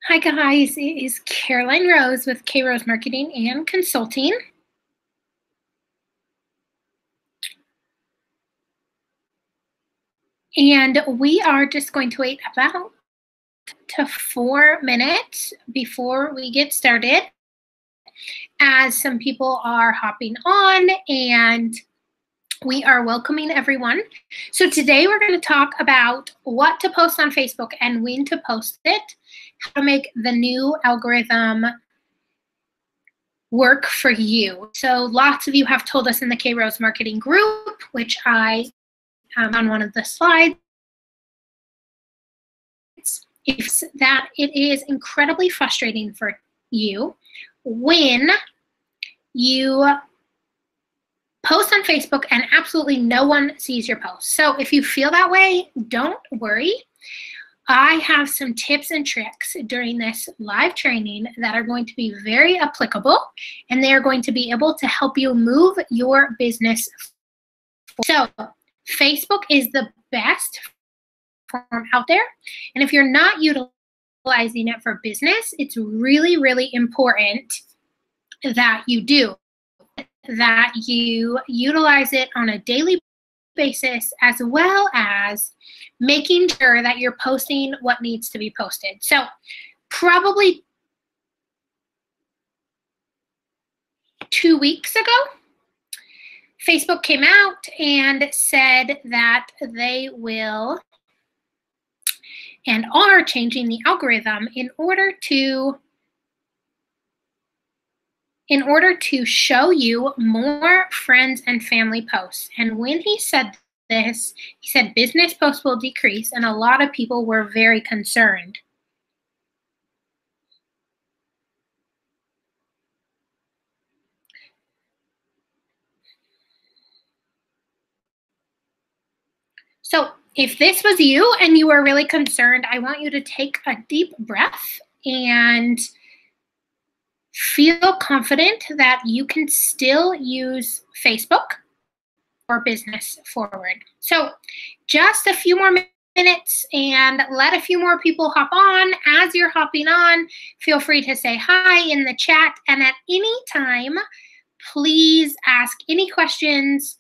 Hi guys, it is Caroline Rose with K Rose Marketing and Consulting. And we are just going to wait about 4 minutes before we get started, as some people are hopping on and we are welcoming everyone. So today we're going to talk about what to post on Facebook and when to post it, how to make the new algorithm work for you. So lots of you have told us in the K Rose Marketing group, which I on one of the slides, is that it is incredibly frustrating for you when you post on Facebook and absolutely no one sees your post. So if you feel that way, don't worry. I have some tips and tricks during this live training that are going to be very applicable, and they are going to be able to help you move your business forward. So Facebook is the best platform out there, and if you're not utilizing it for business, it's really, really important that you do, that you utilize it on a daily basis, as well as making sure that you're posting what needs to be posted. So probably 2 weeks ago, Facebook came out and said that they will and are changing the algorithm in order to show you more friends and family posts. And when he said this, he said business posts will decrease, and a lot of people were very concerned. So if this was you and you were really concerned, I want you to take a deep breath and feel confident that you can still use Facebook for business forward. So just a few more minutes and let a few more people hop on. As you're hopping on, feel free to say hi in the chat, and at any time, please ask any questions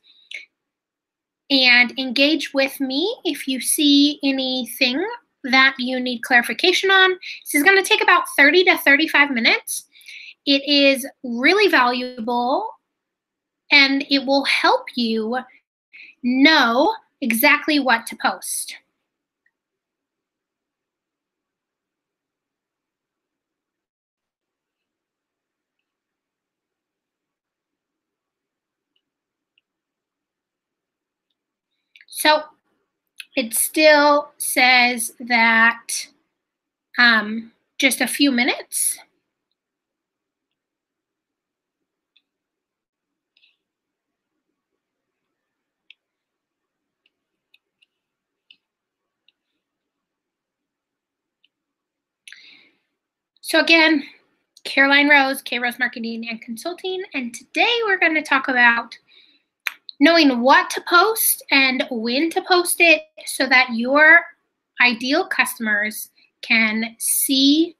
and engage with me if you see anything that you need clarification on. This is going to take about 30 to 35 minutes. It is really valuable, and it will help you know exactly what to post. So it still says that just a few minutes. So again, Caroline Rose, K Rose Marketing and Consulting, and today we're going to talk about knowing what to post and when to post it so that your ideal customers can see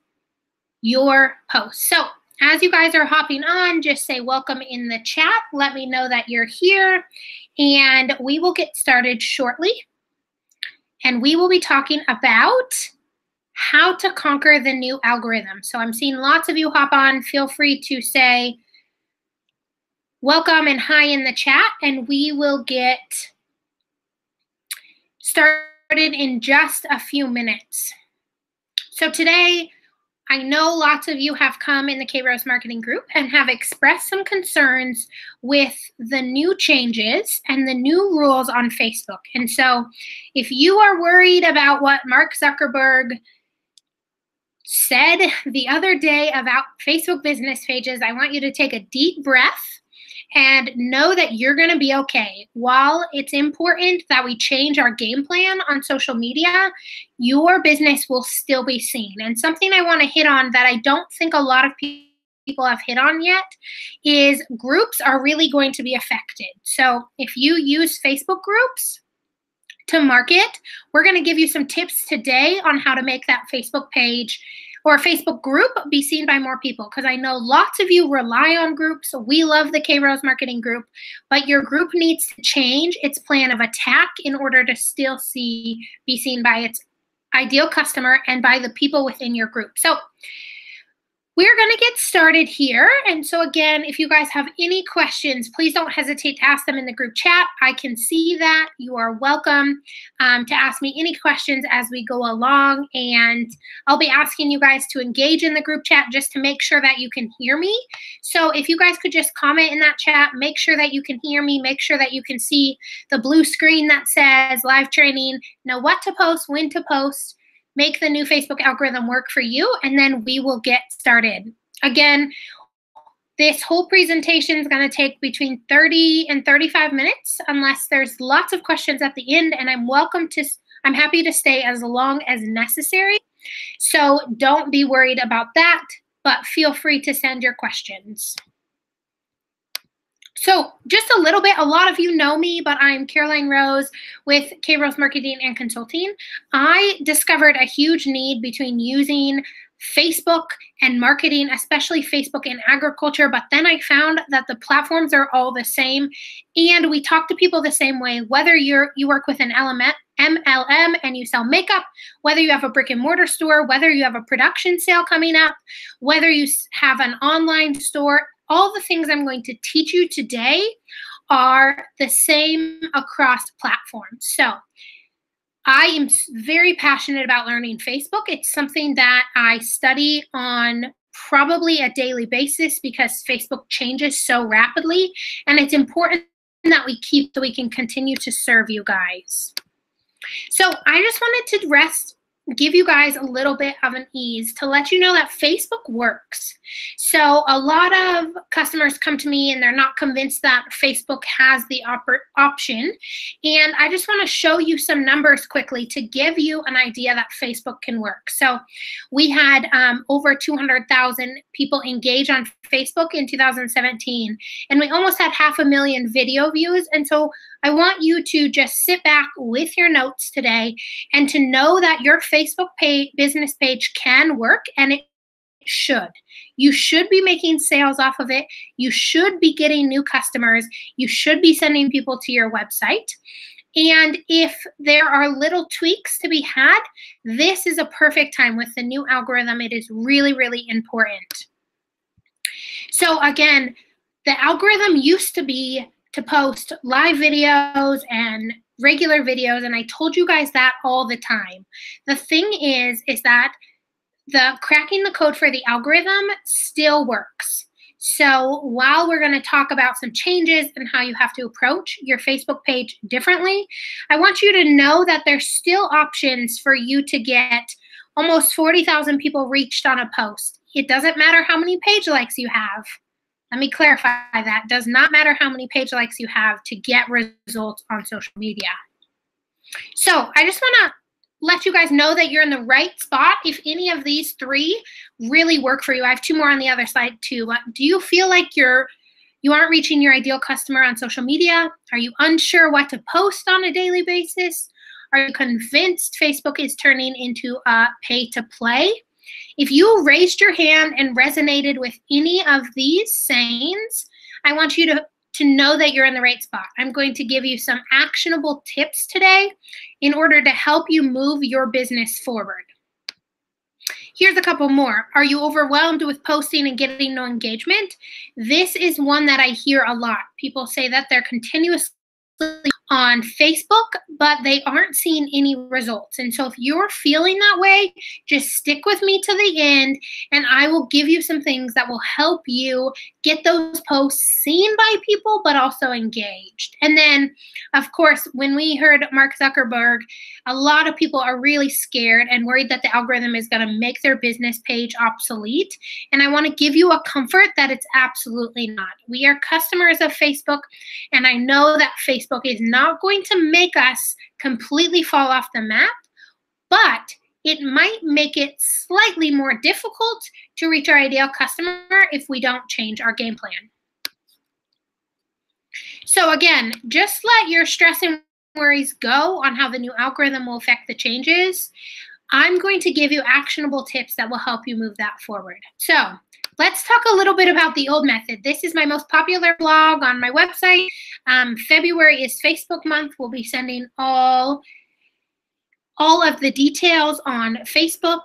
your posts. So as you guys are hopping on, just say welcome in the chat. Let me know that you're here, and we will get started shortly. And we will be talking about how to conquer the new algorithm. So I'm seeing lots of you hop on. Feel free to say welcome and hi in the chat, and we will get started in just a few minutes. So today, I know lots of you have come in the K Rose Marketing group and have expressed some concerns with the new changes and the new rules on Facebook. And so if you are worried about what Mark Zuckerberg said the other day about Facebook business pages, I want you to take a deep breath and know that you're going to be okay. While it's important that we change our game plan on social media, your business will still be seen. And something I want to hit on that I don't think a lot of people have hit on yet is groups are really going to be affected. So if you use Facebook groups to market, we're going to give you some tips today on how to make that Facebook page or a Facebook group be seen by more people, because I know lots of you rely on groups. We love the K-Rose Marketing Group, but your group needs to change its plan of attack in order to still be seen by its ideal customer and by the people within your group. So we're going to get started here. And so again, if you guys have any questions, please don't hesitate to ask them in the group chat. I can see that. You are welcome to ask me any questions as we go along. And I'll be asking you guys to engage in the group chat just to make sure that you can hear me. So if you guys could just comment in that chat, make sure that you can hear me, make sure that you can see the blue screen that says live training, know what to post, when to post, make the new Facebook algorithm work for you, and then we will get started. Again, this whole presentation is going to take between 30 and 35 minutes unless there's lots of questions at the end, and I'm happy to stay as long as necessary. So don't be worried about that, but feel free to send your questions. So just a little bit, a lot of you know me, but I'm Caroline Rose with K-Rose Marketing and Consulting. I discovered a huge need between using Facebook and marketing, especially Facebook in agriculture, but then I found that the platforms are all the same and we talk to people the same way, whether you work with an MLM and you sell makeup, whether you have a brick and mortar store, whether you have a production sale coming up, whether you have an online store. All the things I'm going to teach you today are the same across platforms. So I am very passionate about learning Facebook. It's something that I study on probably a daily basis because Facebook changes so rapidly, and it's important that we keep so we can continue to serve you guys. So I just wanted to give you guys a little bit of an ease to let you know that Facebook works. So a lot of customers come to me and they're not convinced that Facebook has the option. And I just want to show you some numbers quickly to give you an idea that Facebook can work. So we had over 200,000 people engage on Facebook in 2017, and we almost had 500,000 video views. And so I want you to just sit back with your notes today and to know that your Facebook business page can work, and it should. You should be making sales off of it. You should be getting new customers. You should be sending people to your website. And if there are little tweaks to be had, this is a perfect time with the new algorithm. It is really, really important. So again, the algorithm used to be to post live videos and regular videos, and I told you guys that all the time. The thing is that the cracking the code for the algorithm still works. So while we're going to talk about some changes and how you have to approach your Facebook page differently, I want you to know that there's still options for you to get almost 40,000 people reached on a post. It doesn't matter how many page likes you have. Let me clarify that. It does not matter how many page likes you have to get results on social media. So I just want to let you guys know that you're in the right spot if any of these three really work for you. I have two more on the other side too. But do you feel like you aren't reaching your ideal customer on social media? Are you unsure what to post on a daily basis? Are you convinced Facebook is turning into a pay-to-play? If you raised your hand and resonated with any of these sayings, I want you to know that you're in the right spot. I'm going to give you some actionable tips today in order to help you move your business forward. Here's a couple more. Are you overwhelmed with posting and getting no engagement? This is one that I hear a lot. People say that they're continuously on Facebook, but they aren't seeing any results. And so if you're feeling that way, just stick with me to the end, and I will give you some things that will help you get those posts seen by people, but also engaged. And then, of course, when we heard Mark Zuckerberg, a lot of people are really scared and worried that the algorithm is going to make their business page obsolete. And I want to give you a comfort that it's absolutely not. We are customers of Facebook, and I know that Facebook is not going to make us completely fall off the map, but it might make it slightly more difficult to reach our ideal customer if we don't change our game plan. So again, just let your stress and worries go on how the new algorithm will affect the changes. I'm going to give you actionable tips that will help you move that forward. So let's talk a little bit about the old method. This is my most popular blog on my website. February is Facebook month. We'll be sending all of the details on Facebook.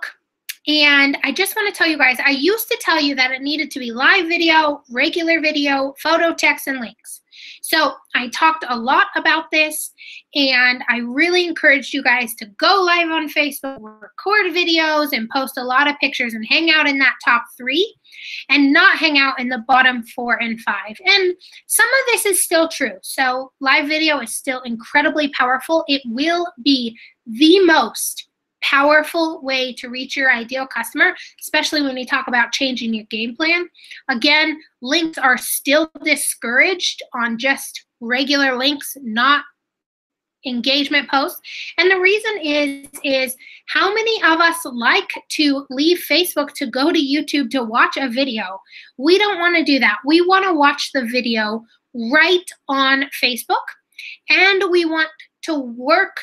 And I just want to tell you guys, I used to tell you that it needed to be live video, regular video, photo, text, and links. So I talked a lot about this, and I really encouraged you guys to go live on Facebook, record videos, and post a lot of pictures and hang out in that top 3 and not hang out in the bottom 4 and 5. And some of this is still true. So live video is still incredibly powerful. It will be the most powerful way to reach your ideal customer, especially when we talk about changing your game plan. Again, links are still discouraged on just regular links, not engagement posts. And the reason is how many of us like to leave Facebook to go to YouTube to watch a video? We don't want to do that. We want to watch the video right on Facebook, and we want to work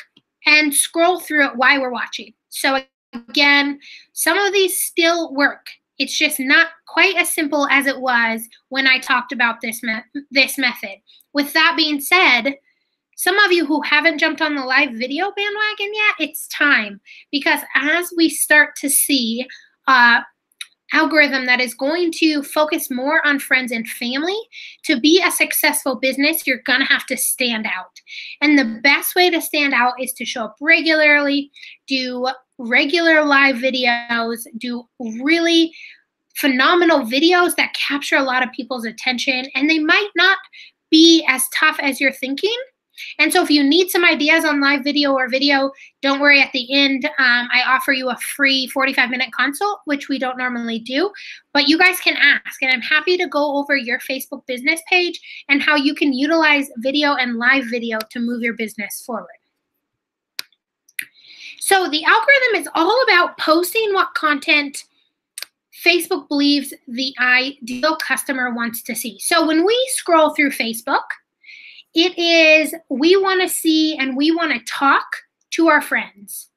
and scroll through it while we're watching. So again, some of these still work. It's just not quite as simple as it was when I talked about this method. With that being said, some of you who haven't jumped on the live video bandwagon yet, it's time. Because as we start to see algorithm that is going to focus more on friends and family, to be a successful business, you're going to have to stand out. And the best way to stand out is to show up regularly, do regular live videos, do really phenomenal videos that capture a lot of people's attention, and they might not be as tough as you're thinking. And so if you need some ideas on live video or video, don't worry, at the end, I offer you a free 45-minute consult, which we don't normally do, but you guys can ask, and I'm happy to go over your Facebook business page and how you can utilize video and live video to move your business forward. So the algorithm is all about posting what content Facebook believes the ideal customer wants to see. So when we scroll through Facebook, it is, we want to see and we want to talk to our friends.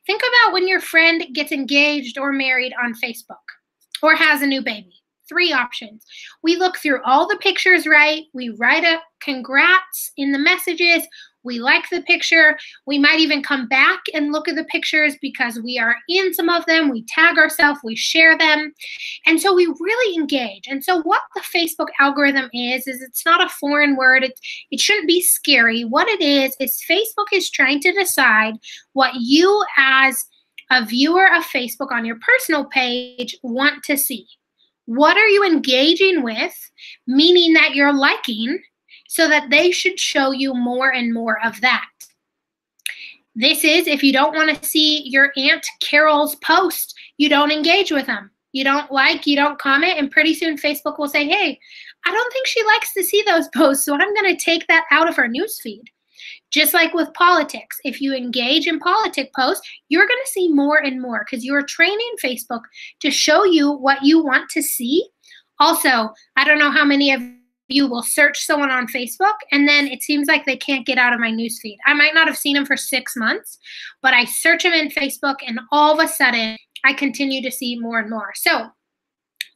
Think about when your friend gets engaged or married on Facebook or has a new baby. 3 options. We look through all the pictures, right? We write a congrats in the messages. We like the picture. We might even come back and look at the pictures because we are in some of them. We tag ourselves, we share them. And so we really engage. And so what the Facebook algorithm is it's not a foreign word. It shouldn't be scary. What it is Facebook is trying to decide what you as a viewer of Facebook on your personal page want to see. What are you engaging with, meaning that you're liking, so that they should show you more and more of that. This is, if you don't want to see your Aunt Carol's post, you don't engage with them. You don't like, you don't comment, and pretty soon Facebook will say, hey, I don't think she likes to see those posts, so I'm going to take that out of her newsfeed. Just like with politics, if you engage in politic posts, you're going to see more and more because you're training Facebook to show you what you want to see. Also, I don't know how many of you will search someone on Facebook and then it seems like they can't get out of my newsfeed. I might not have seen them for 6 months, but I search them in Facebook and all of a sudden I continue to see more and more. So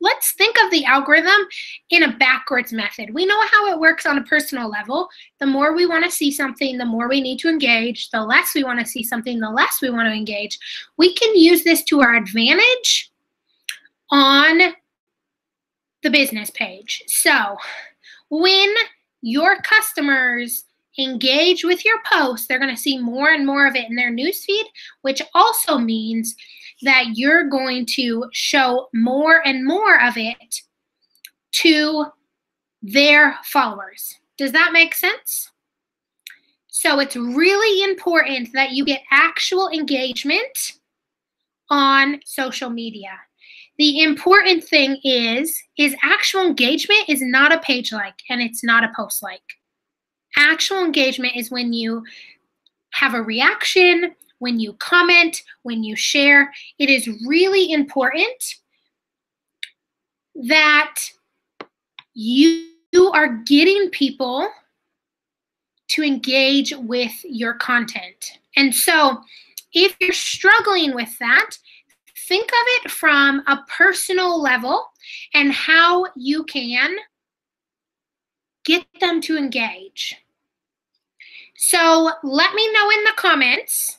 let's think of the algorithm in a backwards method. We know how it works on a personal level. The more we want to see something, the more we need to engage. The less we want to see something, the less we want to engage. We can use this to our advantage on the business page. So when your customers engage with your post, they're going to see more and more of it in their newsfeed, which also means that you're going to show more and more of it to their followers. Does that make sense? So it's really important that you get actual engagement on social media. The important thing is actual engagement is not a page like and it's not a post like. Actual engagement is when you have a reaction, when you comment, when you share. It is really important that you are getting people to engage with your content. And so If you're struggling with that, think of it from a personal level and how you can get them to engage. So let me know in the comments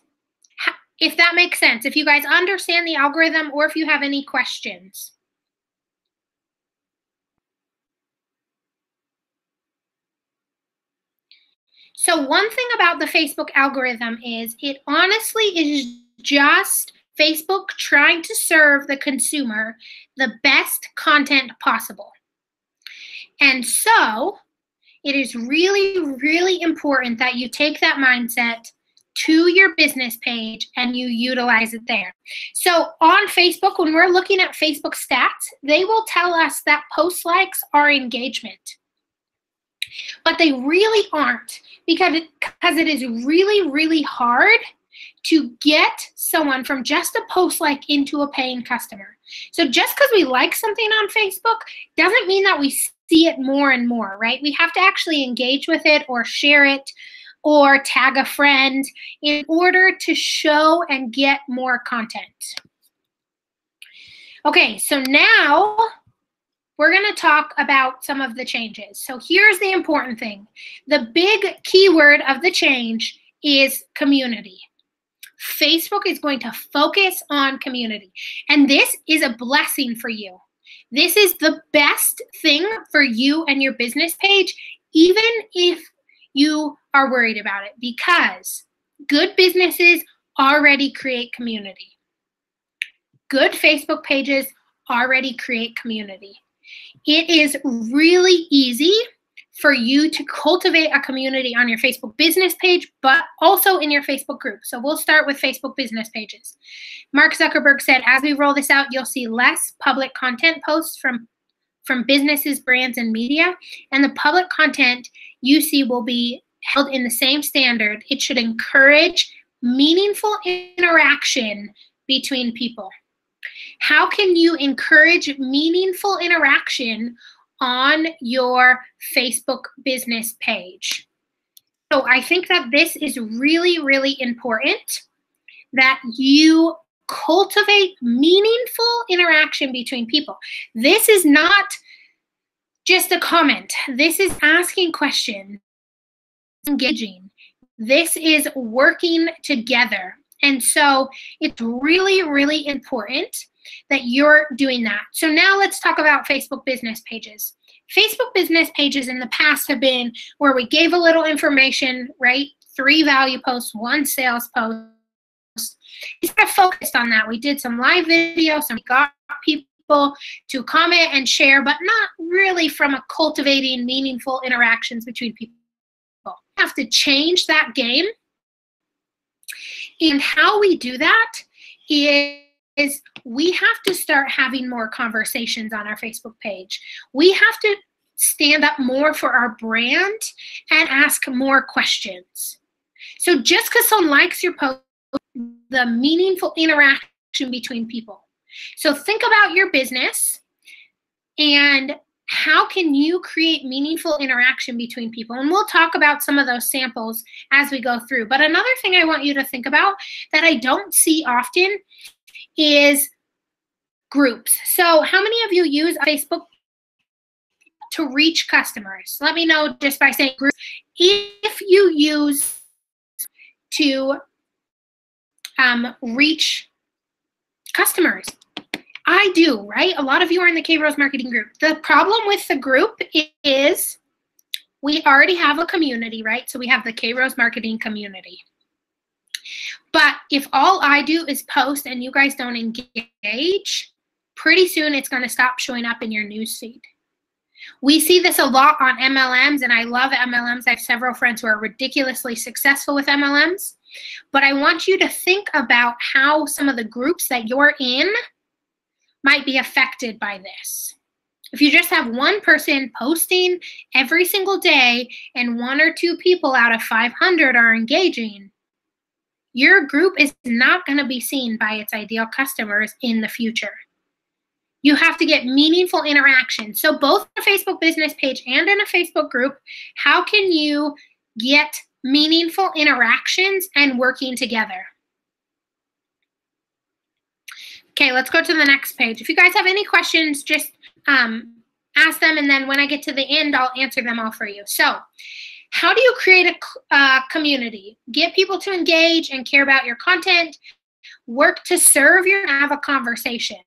if that makes sense, if you guys understand the algorithm or if you have any questions. So one thing about the Facebook algorithm is it honestly is just Facebook trying to serve the consumer the best content possible. And so it is really, really important that you take that mindset to your business page and you utilize it there. So on Facebook, when we're looking at Facebook stats, they will tell us that post likes are engagement. But they really aren't, because it is really, really hard to get someone from just a post like into a paying customer. So just because we like something on Facebook doesn't mean that we see it more and more, right? We have to actually engage with it or share it or tag a friend in order to show and get more content. Okay, so now we're going to talk about some of the changes. So here's the important thing. The big keyword of the change is community. Facebook is going to focus on community. And this is a blessing for you. This is the best thing for you and your business page, even if you are worried about it, because good businesses already create community. Good Facebook pages already create community. It is really easy for you to cultivate a community on your Facebook business page, but also in your Facebook group. So we'll start with Facebook business pages. Mark Zuckerberg said, as we roll this out, you'll see less public content posts from businesses, brands, and media. And the public content you see will be held in the same standard. It should encourage meaningful interaction between people. How can you encourage meaningful interaction on your Facebook business page? So I think that this is really, really important, that you cultivate meaningful interaction between people. This is not just a comment. This is asking questions, engaging. This is working together. And so it's really, really important that you're doing that. So now let's talk about Facebook business pages. Facebook business pages in the past have been where we gave a little information, right? 3 value posts, 1 sales post. We sort of focused on that. We did some live videos, and we got people to comment and share, but not really from a cultivating meaningful interactions between people. We have to change that game. And how we do that is we have to start having more conversations on our Facebook page. We have to stand up more for our brand and ask more questions. So just because someone likes your post, the meaningful interaction between people. So think about your business and how can you create meaningful interaction between people? And we'll talk about some of those samples as we go through. But another thing I want you to think about that I don't see often is groups. So how many of you use Facebook to reach customers? Let me know just by saying groups. If you use to reach customers. I do, right? A lot of you are in the K-Rose Marketing Group. The problem with the group is we already have a community, right? So we have the K-Rose Marketing community. But if all I do is post and you guys don't engage, pretty soon it's going to stop showing up in your newsfeed. We see this a lot on MLMs, and I love MLMs. I have several friends who are ridiculously successful with MLMs. But I want you to think about how some of the groups that you're in might be affected by this. If you just have one person posting every single day and 1 or 2 people out of 500 are engaging, your group is not going to be seen by its ideal customers in the future. You have to get meaningful interaction. So both a Facebook business page and in a Facebook group, how can you get meaningful interactions and working together? Okay, let's go to the next page. If you guys have any questions, just ask them, and then when I get to the end, I'll answer them all for you. So, how do you create a community? Get people to engage and care about your content. Work to serve have a conversation.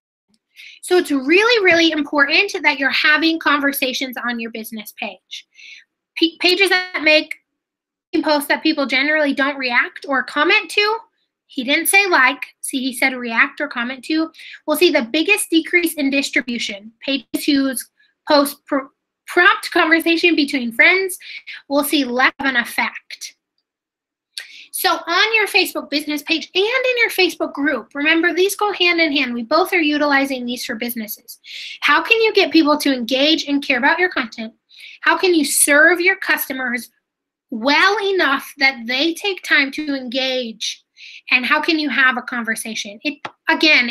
So it's really, really important that you're having conversations on your business page. Pages that make posts that people generally don't react or comment to, he didn't say like, see, he said react or comment to, will see the biggest decrease in distribution. Pages whose posts prompt conversation between friends will see less of an effect. So on your Facebook business page and in your Facebook group, remember these go hand in hand. We both are utilizing these for businesses. How can you get people to engage and care about your content? How can you serve your customers well enough that they take time to engage? And how can you have a conversation? Again,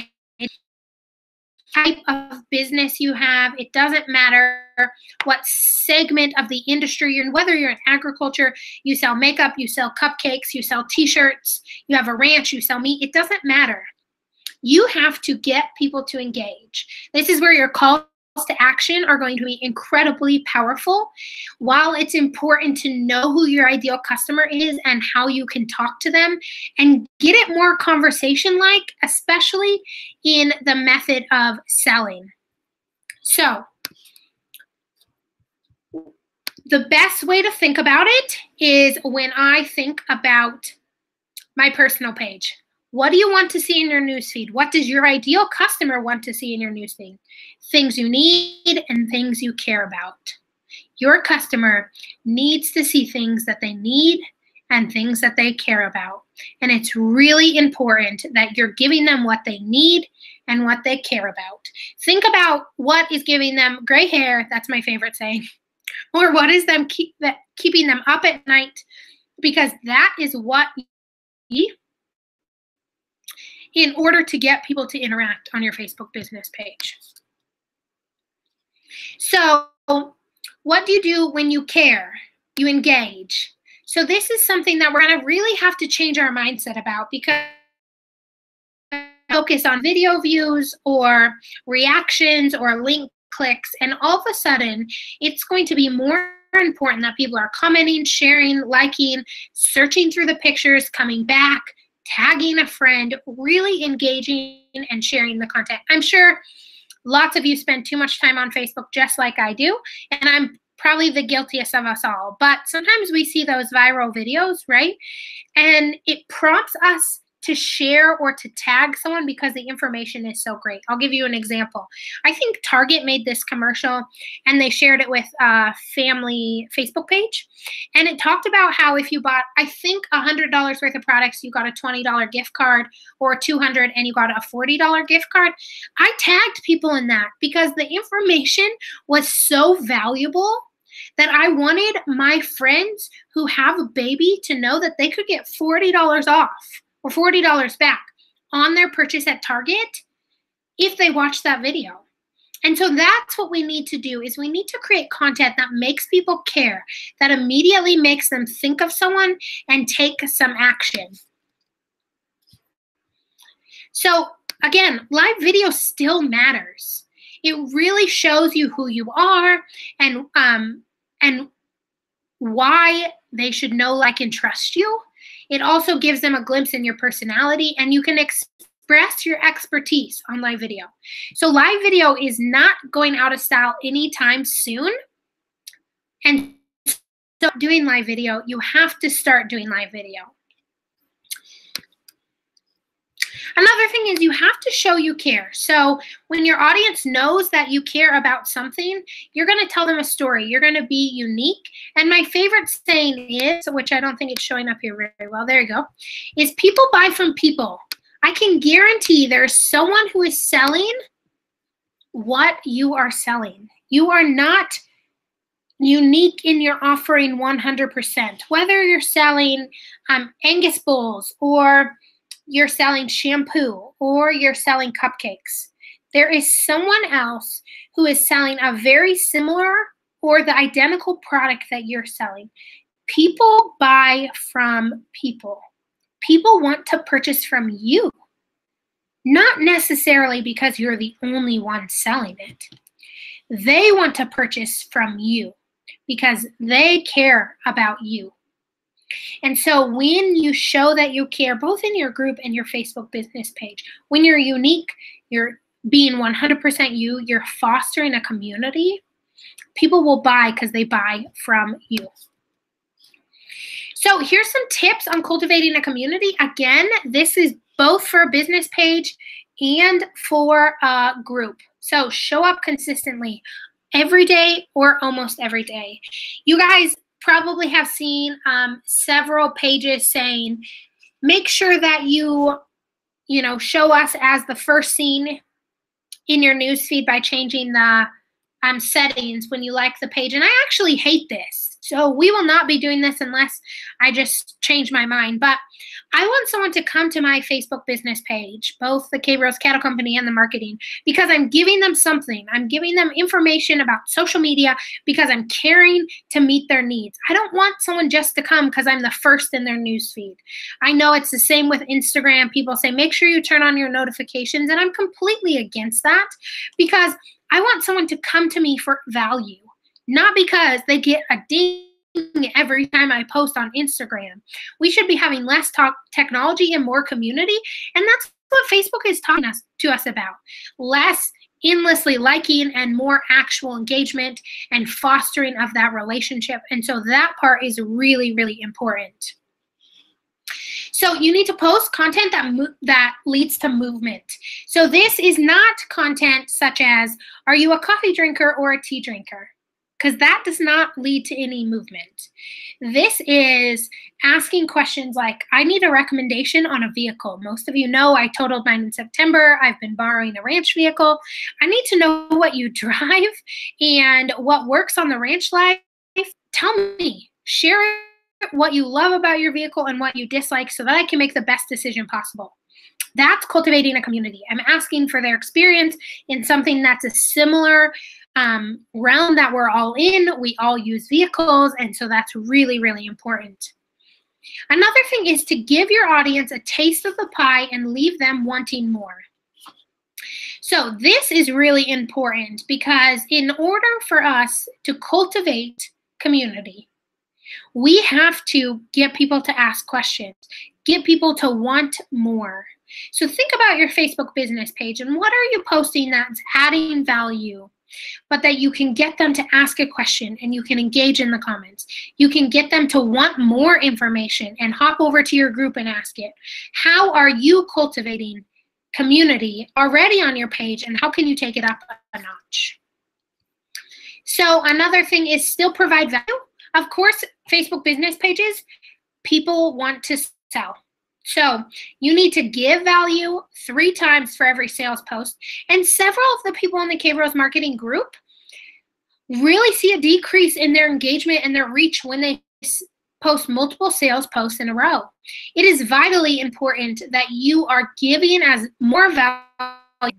type of business you have. It doesn't matter what segment of the industry you're in, whether you're in agriculture, you sell makeup, you sell cupcakes, you sell t-shirts, you have a ranch, you sell meat. It doesn't matter. You have to get people to engage. This is where your calls to action are going to be incredibly powerful. While it's important to know who your ideal customer is and how you can talk to them and get it more conversation-like, especially in the method of selling. So the best way to think about it is when I think about my personal page. What do you want to see in your newsfeed? What does your ideal customer want to see in your newsfeed? Things you need and things you care about. Your customer needs to see things that they need and things that they care about. And it's really important that you're giving them what they need and what they care about. Think about what is giving them gray hair. That's my favorite saying. Or what is keeping them up at night, because that is what you need in order to get people to interact on your Facebook business page. So what do you do when you care? You engage. So this is something that we're going to really have to change our mindset about, because focus on video views or reactions or link clicks, and all of a sudden it's going to be more important that people are commenting, sharing, liking, searching through the pictures, coming back, tagging a friend, really engaging and sharing the content. I'm sure lots of you spend too much time on Facebook just like I do, and I'm probably the guiltiest of us all. But sometimes we see those viral videos, right? And it prompts us to share or to tag someone because the information is so great. I'll give you an example. I think Target made this commercial and they shared it with a family Facebook page. And it talked about how if you bought, I think $100 worth of products, you got a $20 gift card, or $200 and you got a $40 gift card. I tagged people in that because the information was so valuable that I wanted my friends who have a baby to know that they could get $40 off or $40 back on their purchase at Target if they watch that video. And so that's what we need to do, is we need to create content that makes people care, that immediately makes them think of someone and take some action. So again, live video still matters. It really shows you who you are and why they should know, like, and trust you. It also gives them a glimpse in your personality, and you can express your expertise on live video. So live video is not going out of style anytime soon. And so doing live video, you have to start doing live video. Another thing is you have to show you care. So when your audience knows that you care about something, you're going to tell them a story. You're going to be unique. And my favorite saying is, which I don't think it's showing up here very well, there you go, is people buy from people. I can guarantee there's someone who is selling what you are selling. You are not unique in your offering 100%. Whether you're selling Angus bowls, or you're selling shampoo, or you're selling cupcakes, there is someone else who is selling a very similar or the identical product that you're selling. People buy from people. People want to purchase from you. not necessarily because you're the only one selling it. They want to purchase from you because they care about you. And so when you show that you care, both in your group and your Facebook business page, when you're unique, you're being 100% you, you're fostering a community, people will buy because they buy from you. So here's some tips on cultivating a community. Again, this is both for a business page and for a group. So show up consistently every day or almost every day. You guys probably have seen several pages saying, make sure that you show us as the first seen in your newsfeed by changing the settings when you like the page. And I actually hate this. So we will not be doing this unless I just change my mind. But I want someone to come to my Facebook business page, both the K-Rose Cattle Company and the marketing, because I'm giving them something. I'm giving them information about social media because I'm caring to meet their needs. I don't want someone just to come because I'm the first in their newsfeed. I know it's the same with Instagram. People say, make sure you turn on your notifications. And I'm completely against that because I want someone to come to me for value, not because they get a ding every time I post on Instagram. We should be having less technology and more community, and that's what Facebook is talking to us about. Less endlessly liking and more actual engagement and fostering of that relationship. And so that part is really, really important. So you need to post content that leads to movement. So this is not content such as, are you a coffee drinker or a tea drinker? Because that does not lead to any movement. This is asking questions like, I need a recommendation on a vehicle. Most of you know I totaled mine in September. I've been borrowing a ranch vehicle. I need to know what you drive and what works on the ranch life. Tell me, share what you love about your vehicle and what you dislike so that I can make the best decision possible. That's cultivating a community. I'm asking for their experience in something that's a similar realm that we're all in. We all use vehicles, and so that's really, really important. Another thing is to give your audience a taste of the pie and leave them wanting more. So this is really important because in order for us to cultivate community, we have to get people to ask questions, get people to want more. So think about your Facebook business page and what are you posting that's adding value, but that you can get them to ask a question and you can engage in the comments. You can get them to want more information and hop over to your group and ask it. How are you cultivating community already on your page, and how can you take it up a notch? So another thing is still provide value. Of course, Facebook business pages, people want to sell. So you need to give value 3 times for every sales post. And several of the people in the K-Rose marketing group really see a decrease in their engagement and their reach when they post multiple sales posts in a row. It is vitally important that you are giving as more value.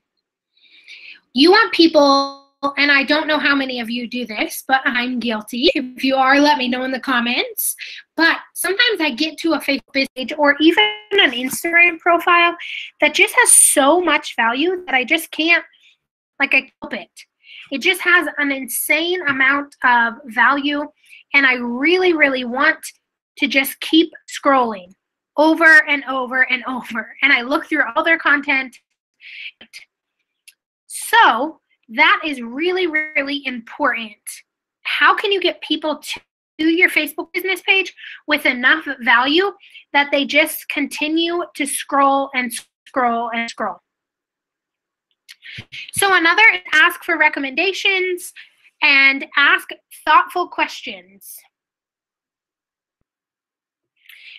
You want people, and I don't know how many of you do this, but I'm guilty. If you are, let me know in the comments. But sometimes I get to a Facebook page or even an Instagram profile that just has so much value that I just can't, I help it. It just has an insane amount of value, and I really, really want to just keep scrolling over and over and over. And I look through all their content. So that is really, really important. How can you get people to your Facebook business page with enough value that they just continue to scroll and scroll and scroll? So another is ask for recommendations and ask thoughtful questions.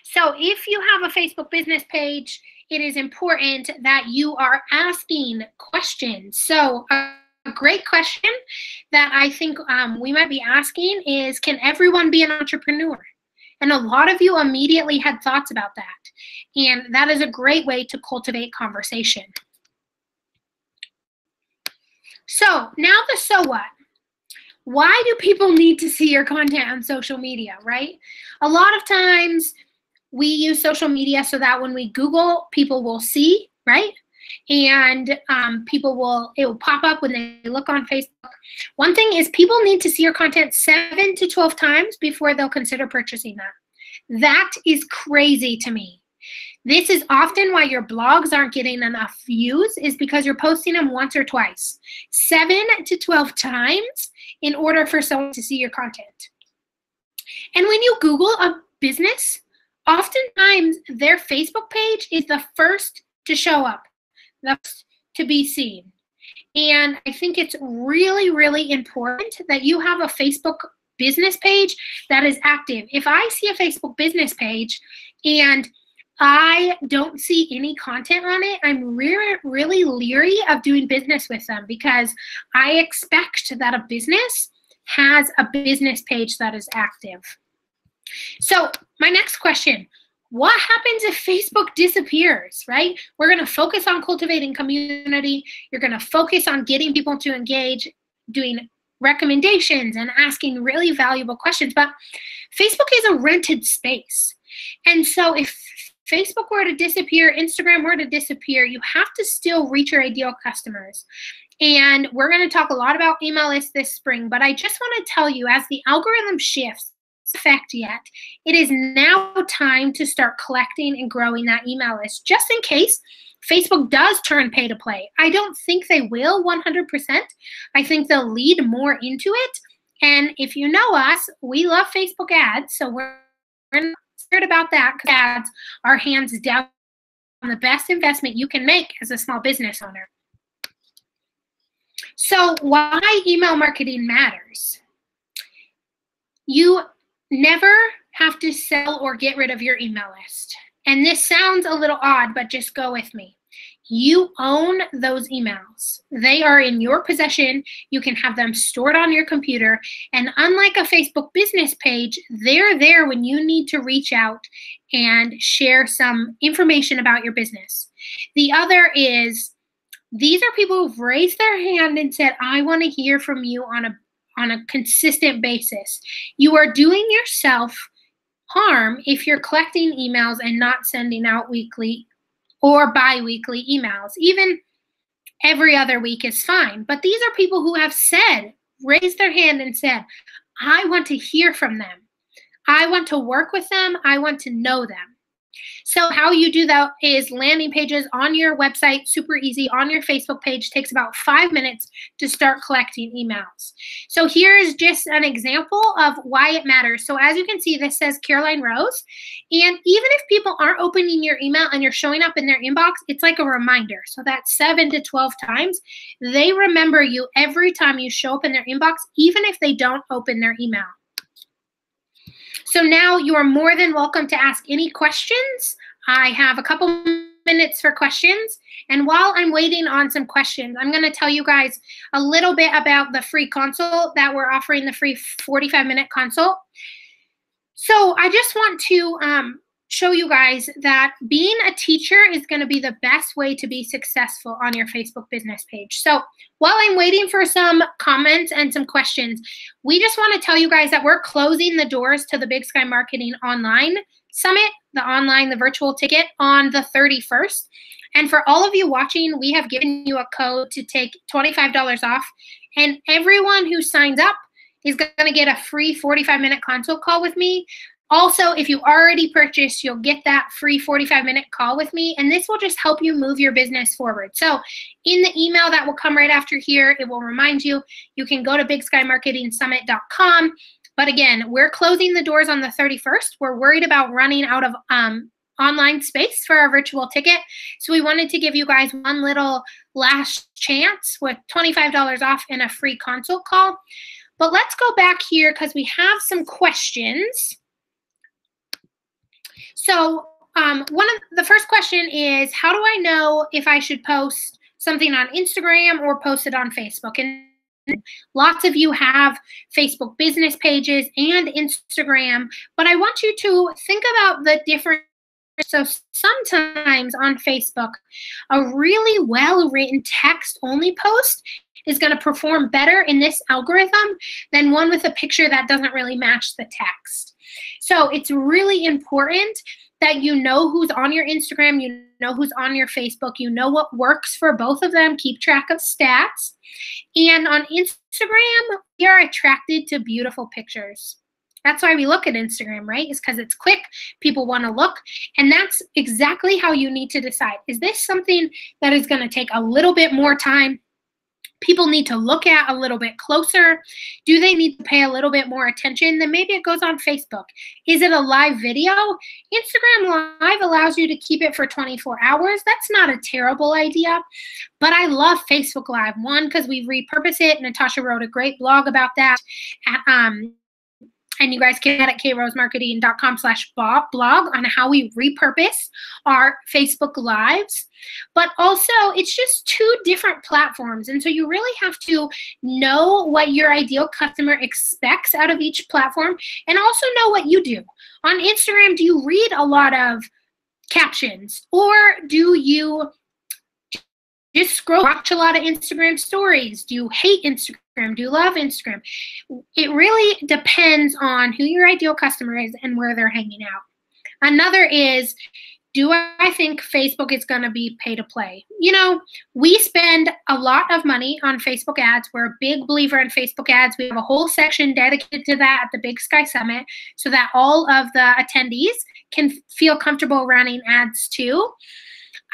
So if you have a Facebook business page, it is important that you are asking questions. So a great question that I think we might be asking is, can everyone be an entrepreneur? And a lot of you immediately had thoughts about that. And that is a great way to cultivate conversation. So now the so what. Why do people need to see your content on social media, right? A lot of times we use social media so that when we Google, people will see, right? and it will pop up when they look on Facebook. One thing is people need to see your content 7 to 12 times before they'll consider purchasing that. That is crazy to me. This is often why your blogs aren't getting enough views, is because you're posting them once or twice. 7 to 12 times in order for someone to see your content. And when you Google a business, oftentimes their Facebook page is the first to show up, the first to be seen. And I think it's really, really important that you have a Facebook business page that is active. If I see a Facebook business page and I don't see any content on it, I'm really leery of doing business with them, because I expect that a business has a business page that is active. So my next question, what happens if Facebook disappears, right? We're going to focus on cultivating community. You're going to focus on getting people to engage, doing recommendations and asking really valuable questions. But Facebook is a rented space. And so if Facebook were to disappear, Instagram were to disappear, you have to still reach your ideal customers. And we're going to talk a lot about email lists this spring, but I just want to tell you, as the algorithm shifts, effect yet, it is now time to start collecting and growing that email list, just in case Facebook does turn pay to play. I don't think they will 100%. I think they'll lead more into it. And if you know us, we love Facebook ads, so we're not scared about that, because ads are hands down the best investment you can make as a small business owner. So why email marketing matters? You never have to sell or get rid of your email list. And this sounds a little odd, but just go with me. You own those emails. They are in your possession. You can have them stored on your computer. And unlike a Facebook business page, they're there when you need to reach out and share some information about your business. The other is, these are people who've raised their hand and said, I want to hear from you on a consistent basis. You are doing yourself harm if you're collecting emails and not sending out weekly or bi-weekly emails. Even every other week is fine. But these are people who have raised their hand and said, I want to hear from them. I want to work with them. I want to know them. So how you do that is landing pages on your website, super easy, on your Facebook page, takes about 5 minutes to start collecting emails. So here's just an example of why it matters. So as you can see, this says Caroline Rose. And even if people aren't opening your email and you're showing up in their inbox, it's like a reminder. So that's 7 to 12 times. They remember you every time you show up in their inbox, even if they don't open their email. So now you are more than welcome to ask any questions. I have a couple minutes for questions. And while I'm waiting on some questions, I'm going to tell you guys a little bit about the free consult that we're offering, the free 45-minute consult. So I just want to show you guys that being a teacher is going to be the best way to be successful on your Facebook business page. So while I'm waiting for some comments and some questions, we just want to tell you guys that we're closing the doors to the Big Sky Marketing Online Summit, the virtual ticket, on the 31st. And for all of you watching, we have given you a code to take $25 off. And everyone who signs up is going to get a free 45-minute consult call with me. Also, if you already purchased, you'll get that free 45-minute call with me, and this will just help you move your business forward. So in the email that will come right after here, it will remind you, you can go to bigskymarketingsummit.com. But again, we're closing the doors on the 31st. We're worried about running out of online space for our virtual ticket. So we wanted to give you guys one little last chance with $25 off and a free consult call. But let's go back here because we have some questions. So the first question is, how do I know if I should post something on Instagram or post it on Facebook? And lots of you have Facebook business pages and Instagram, but I want you to think about the difference. So sometimes on Facebook, a really well-written text-only post is going to perform better in this algorithm than one with a picture that doesn't really match the text. So it's really important that you know who's on your Instagram, you know who's on your Facebook. You know what works for both of them. Keep track of stats. And on Instagram, we are attracted to beautiful pictures. That's why we look at Instagram, right? It's because it's quick. People want to look. And that's exactly how you need to decide. Is this something that is going to take a little bit more time? People need to look at a little bit closer. Do they need to pay a little bit more attention? Then maybe it goes on Facebook. Is it a live video? Instagram Live allows you to keep it for 24 hours. That's not a terrible idea, but I love Facebook Live. One, because we repurpose it. Natasha wrote a great blog about that and you guys can get at krosemarketing.com/blog on how we repurpose our Facebook Lives. But also, it's just two different platforms. And so you really have to know what your ideal customer expects out of each platform and also know what you do. On Instagram, do you read a lot of captions, or do you just scroll, watch a lot of Instagram stories? Do you hate Instagram? Do you love Instagram? It really depends on who your ideal customer is and where they're hanging out. Another is, do I think Facebook is going to be pay to play? You know, we spend a lot of money on Facebook ads. We're a big believer in Facebook ads. We have a whole section dedicated to that at the Big Sky Summit so that all of the attendees can feel comfortable running ads too.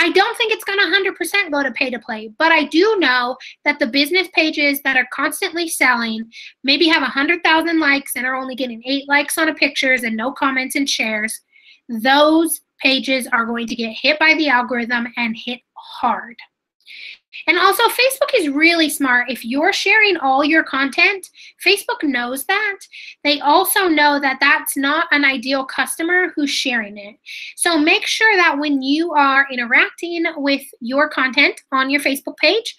I don't think it's going to 100% go to pay to play, but I do know that the business pages that are constantly selling, maybe have 100,000 likes and are only getting 8 likes on a pictures and no comments and shares, those pages are going to get hit by the algorithm and hit hard. And also, Facebook is really smart. If you're sharing all your content, Facebook knows that. They also know that that's not an ideal customer who's sharing it. So make sure that when you are interacting with your content on your Facebook page,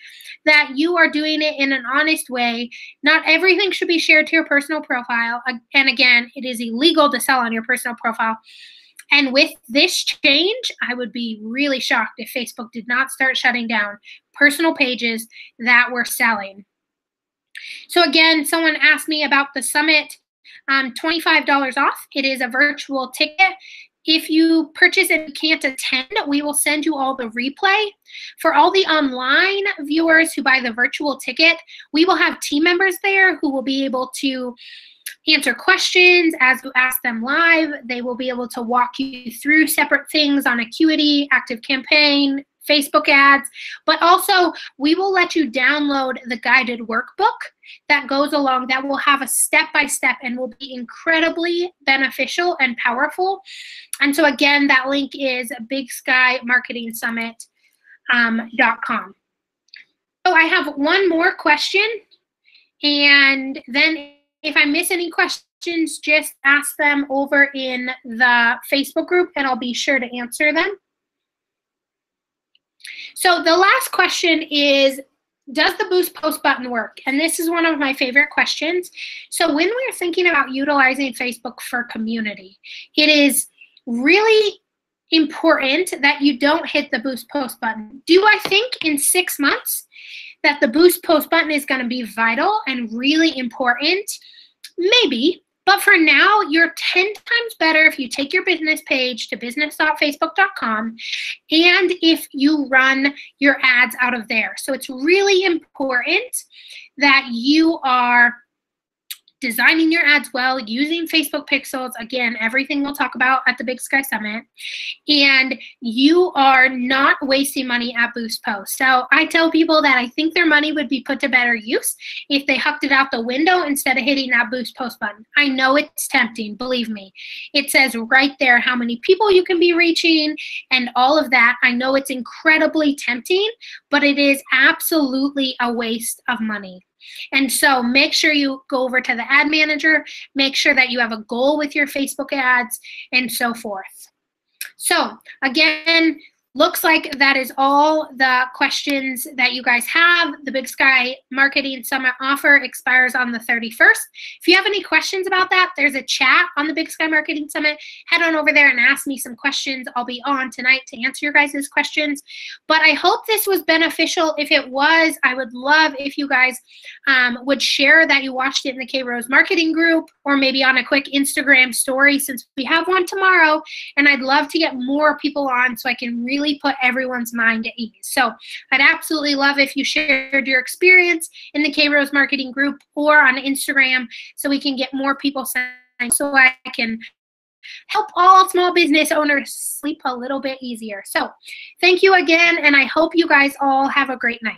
that you are doing it in an honest way. Not everything should be shared to your personal profile. And again, it is illegal to sell on your personal profile. And with this change, I would be really shocked if Facebook did not start shutting down personal pages that were selling. So again, someone asked me about the summit, $25 off. It is a virtual ticket. If you purchase and you can't attend, we will send you all the replay. For all the online viewers who buy the virtual ticket, we will have team members there who will be able to answer questions as you ask them live. They will be able to walk you through separate things on Acuity, Active Campaign, Facebook ads, but also we will let you download the guided workbook that goes along that will have a step-by-step and will be incredibly beneficial and powerful. And so again, that link is bigskymarketingsummit.com. So I have one more question, and then if I miss any questions, just ask them over in the Facebook group and I'll be sure to answer them. So the last question is, does the boost post button work? And this is one of my favorite questions. So when we're thinking about utilizing Facebook for community, it is really important that you don't hit the boost post button. Do I think in 6 months that the boost post button is going to be vital and really important? Maybe. But for now, you're 10 times better if you take your business page to business.facebook.com and if you run your ads out of there. So it's really important that you are designing your ads well, using Facebook pixels, again, everything we'll talk about at the Big Sky Summit, and you are not wasting money at Boost Post. So I tell people that I think their money would be put to better use if they hucked it out the window instead of hitting that Boost Post button. I know it's tempting, believe me. It says right there how many people you can be reaching and all of that. I know it's incredibly tempting, but it is absolutely a waste of money. And so make sure you go over to the ad manager, make sure that you have a goal with your Facebook ads, and so forth. So again, looks like that is all the questions that you guys have. The Big Sky Marketing Summit offer expires on the 31st. If you have any questions about that, there's a chat on the Big Sky Marketing Summit. Head on over there and ask me some questions. I'll be on tonight to answer your guys' questions. But I hope this was beneficial. If it was, I would love if you guys would share that you watched it in the K-Rose Marketing group or maybe on a quick Instagram story since we have one tomorrow. And I'd love to get more people on so I can really really put everyone's mind at ease. So I'd absolutely love if you shared your experience in the K-Rose Marketing group or on Instagram so we can get more people signed so I can help all small business owners sleep a little bit easier. So thank you again, and I hope you guys all have a great night.